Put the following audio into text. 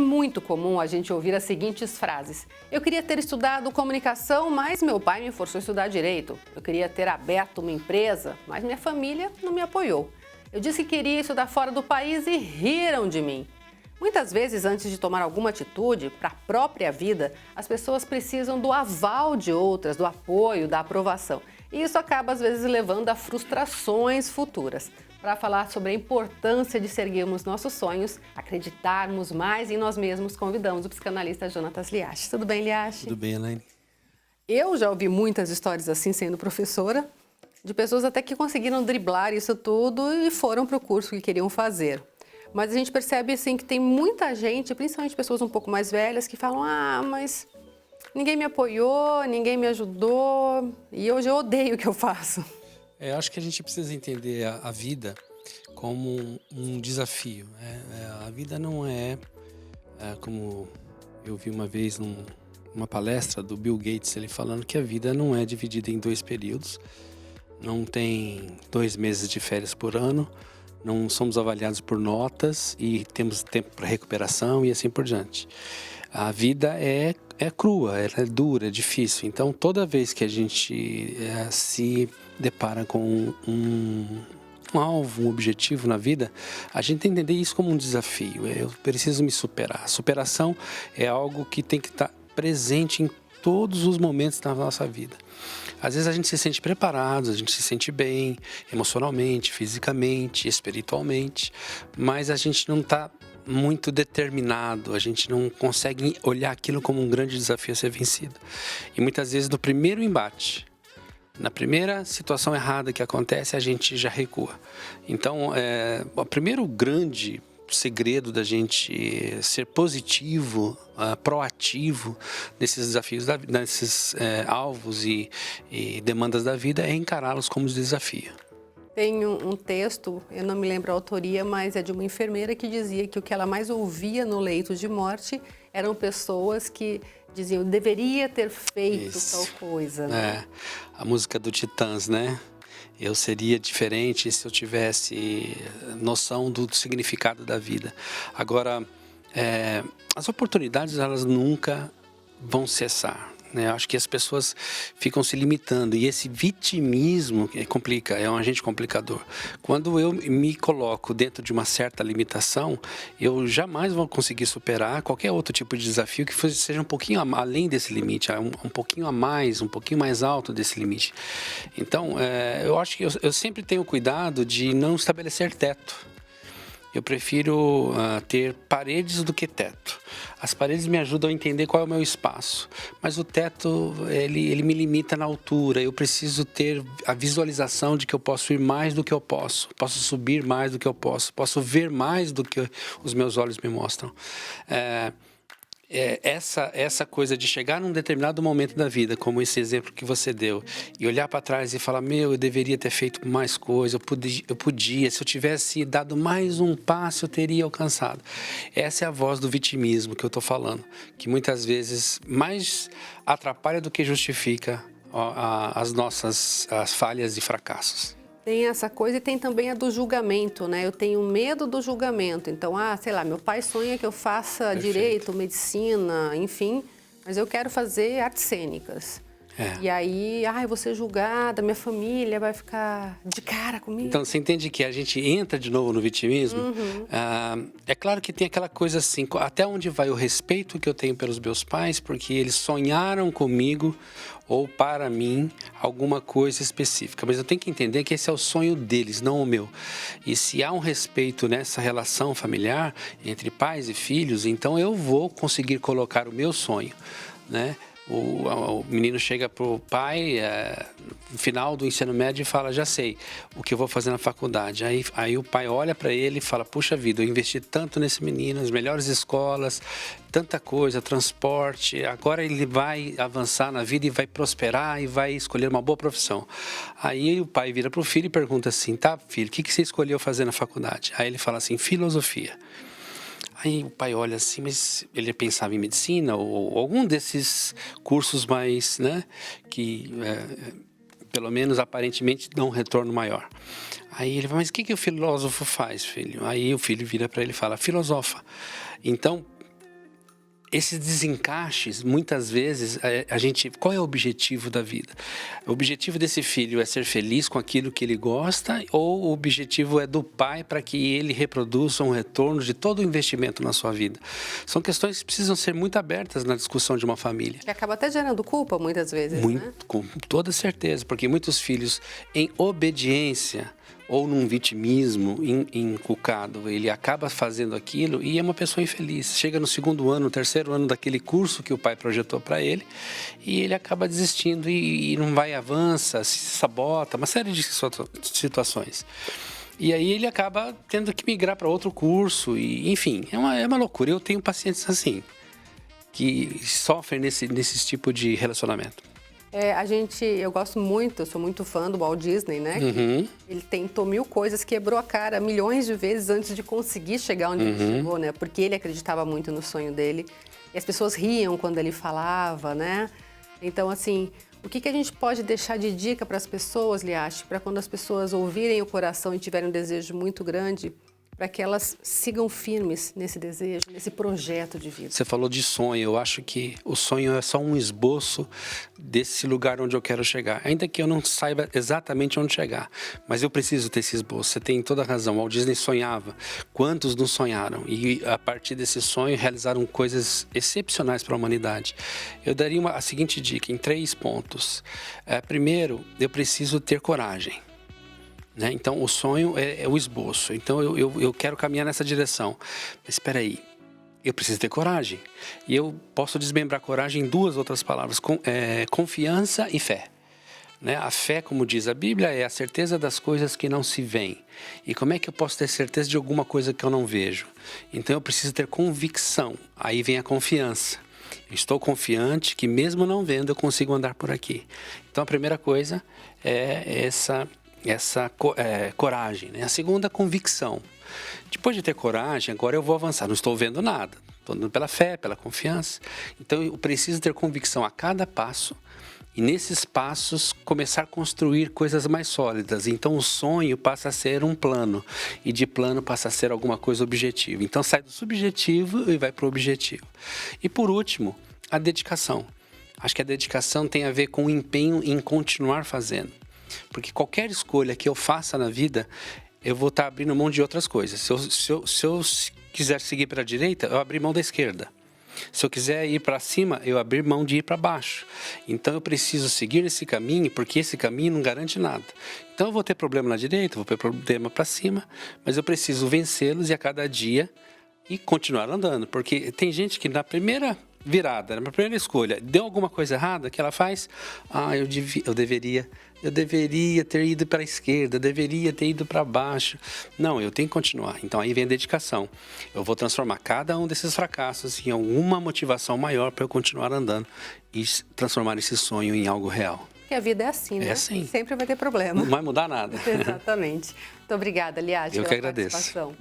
muito comum a gente ouvir as seguintes frases. Eu queria ter estudado comunicação, mas meu pai me forçou a estudar direito. Eu queria ter aberto uma empresa, mas minha família não me apoiou. Eu disse que queria estudar fora do país e riram de mim. Muitas vezes, antes de tomar alguma atitude para a própria vida, as pessoas precisam do aval de outras, do apoio, da aprovação. E isso acaba, às vezes, levando a frustrações futuras. Para falar sobre a importância de seguirmos nossos sonhos, acreditarmos mais em nós mesmos, convidamos o psicanalista Jonatas Liache. Tudo bem, Liache? Tudo bem, Elaine. Eu já ouvi muitas histórias assim, sendo professora, de pessoas até que conseguiram driblar isso tudo e foram para o curso que queriam fazer. Mas a gente percebe assim, que tem muita gente, principalmente pessoas um pouco mais velhas, que falam: mas ninguém me apoiou, ninguém me ajudou e hoje eu odeio o que eu faço. Acho que a gente precisa entender a vida como um desafio. A vida não é, como eu vi uma vez numa palestra do Bill Gates, ele falando que a vida não é dividida em 2 períodos, não tem 2 meses de férias por ano, não somos avaliados por notas e temos tempo para recuperação e assim por diante. A vida é crua, ela é dura, é difícil. Então, toda vez que a gente se depara com um alvo, um objetivo na vida, a gente tem que entender isso como um desafio. Eu preciso me superar. A superação é algo que tem que estar presente em todos os momentos da nossa vida. Às vezes a gente se sente preparado, a gente se sente bem emocionalmente, fisicamente, espiritualmente, mas a gente não está muito determinado, a gente não consegue olhar aquilo como um grande desafio a ser vencido. E muitas vezes no primeiro embate, na primeira situação errada que acontece, a gente já recua. Então, o primeiro grande segredo da gente ser positivo, proativo nesses desafios, nesses alvos e demandas da vida, é encará-los como desafio. Tem um texto, eu não me lembro a autoria, mas é de uma enfermeira que dizia que o que ela mais ouvia no leito de morte eram pessoas que diziam: deveria ter feito tal coisa. Né? A música do Titãs, né? Eu seria diferente se eu tivesse noção do significado da vida. Agora, as oportunidades, elas nunca vão cessar. Eu acho que as pessoas ficam se limitando e esse vitimismo complica, é um agente complicador. Quando eu me coloco dentro de uma certa limitação, eu jamais vou conseguir superar qualquer outro tipo de desafio que seja um pouquinho além desse limite, um pouquinho a mais, um pouquinho mais alto desse limite. Então, eu acho que eu sempre tenho cuidado de não estabelecer teto. Eu prefiro ter paredes do que teto. As paredes me ajudam a entender qual é o meu espaço, mas o teto, ele me limita na altura. Eu preciso ter a visualização de que eu posso ir mais do que eu posso subir mais do que eu posso ver mais do que os meus olhos me mostram. Essa coisa de chegar num determinado momento da vida, como esse exemplo que você deu, e olhar para trás e falar: eu deveria ter feito mais coisa, eu podia, se eu tivesse dado mais um passo, eu teria alcançado. Essa é a voz do vitimismo que eu estou falando, que muitas vezes mais atrapalha do que justifica as nossas falhas e fracassos. Tem essa coisa e tem também a do julgamento, né? Eu tenho medo do julgamento. Então, sei lá, meu pai sonha que eu faça direito, medicina, enfim, mas eu quero fazer artes cênicas. E aí, eu vou ser julgada, minha família vai ficar de cara comigo. Então, você entende que a gente entra de novo no vitimismo? Uhum. É claro que tem aquela coisa assim, até onde vai o respeito que eu tenho pelos meus pais, porque eles sonharam comigo ou para mim alguma coisa específica. Mas eu tenho que entender que esse é o sonho deles, não o meu. E se há um respeito nessa relação familiar entre pais e filhos, então eu vou conseguir colocar o meu sonho, né? O menino chega pro pai no final do ensino médio e fala: já sei o que eu vou fazer na faculdade. Aí o pai olha para ele e fala: puxa vida, eu investi tanto nesse menino, as melhores escolas, tanta coisa, transporte, agora ele vai avançar na vida e vai prosperar e vai escolher uma boa profissão. Aí o pai vira pro filho e pergunta assim: tá, filho, o que você escolheu fazer na faculdade? Aí ele fala assim: filosofia. Aí o pai olha assim, mas ele pensava em medicina ou algum desses cursos mais, né, que pelo menos aparentemente dão um retorno maior. Aí ele fala: mas o que o filósofo faz, filho? Aí o filho vira para ele e fala: filosofa. Então, esses desencaixes, muitas vezes, qual é o objetivo da vida? O objetivo desse filho é ser feliz com aquilo que ele gosta, ou o objetivo é do pai para que ele reproduza um retorno de todo o investimento na sua vida? São questões que precisam ser muito abertas na discussão de uma família. Que acaba até gerando culpa, muitas vezes, né? Com toda certeza, porque muitos filhos, em obediência ou num vitimismo inculcado, ele acaba fazendo aquilo e é uma pessoa infeliz. Chega no segundo ano, no terceiro ano daquele curso que o pai projetou para ele e ele acaba desistindo e não vai, avança, se sabota, uma série de situações. E aí ele acaba tendo que migrar para outro curso e, enfim, é uma loucura. Eu tenho pacientes assim, que sofrem nesse tipo de relacionamento. Eu gosto muito, eu sou muito fã do Walt Disney, né? Uhum. Ele tentou 1000 coisas, quebrou a cara milhões de vezes antes de conseguir chegar onde ele chegou, né? Porque ele acreditava muito no sonho dele. E as pessoas riam quando ele falava, né? Então, assim, o que a gente pode deixar de dica para as pessoas, Liache, para quando as pessoas ouvirem o coração e tiverem um desejo muito grande, para que elas sigam firmes nesse desejo, nesse projeto de vida? Você falou de sonho. Eu acho que o sonho é só um esboço desse lugar onde eu quero chegar. Ainda que eu não saiba exatamente onde chegar, mas eu preciso ter esse esboço. Você tem toda a razão. O Walt Disney sonhava. Quantos não sonharam? E a partir desse sonho realizaram coisas excepcionais para a humanidade. Eu daria a seguinte dica em 3 pontos. Primeiro, eu preciso ter coragem. Né? Então, o sonho é o esboço. Então, eu quero caminhar nessa direção. Mas espera aí, eu preciso ter coragem. E eu posso desmembrar coragem em 2 outras palavras: confiança e fé. Né? A fé, como diz a Bíblia, é a certeza das coisas que não se veem. E como é que eu posso ter certeza de alguma coisa que eu não vejo? Então, eu preciso ter convicção. Aí vem a confiança. Eu estou confiante que, mesmo não vendo, eu consigo andar por aqui. Então, a primeira coisa é essa coragem, né? A segunda, convicção. Depois de ter coragem, agora eu vou avançar. Não estou vendo nada. Estou andando pela fé, pela confiança. Então, eu preciso ter convicção a cada passo e, nesses passos, começar a construir coisas mais sólidas. Então, o sonho passa a ser um plano e de plano passa a ser alguma coisa objetiva. Então, sai do subjetivo e vai para o objetivo. E, por último, a dedicação. Acho que a dedicação tem a ver com o empenho em continuar fazendo. Porque qualquer escolha que eu faça na vida, eu vou estar abrindo mão de outras coisas. Se eu quiser seguir para a direita, eu abrir mão da esquerda. Se eu quiser ir para cima, eu abrir mão de ir para baixo. Então, eu preciso seguir esse caminho, porque esse caminho não garante nada. Então, eu vou ter problema na direita, vou ter problema para cima, mas eu preciso vencê-los e a cada dia e continuar andando. Porque tem gente que na primeira virada, na primeira escolha, deu alguma coisa errada que ela faz, eu deveria ter ido para a esquerda, eu deveria ter ido para baixo. Não, eu tenho que continuar. Então aí vem a dedicação. Eu vou transformar cada um desses fracassos em alguma motivação maior para eu continuar andando e transformar esse sonho em algo real. Porque a vida é assim, né? É assim. Sempre vai ter problema. Não vai mudar nada. Exatamente. Muito obrigada, Liache, Eu pela que agradeço. participação.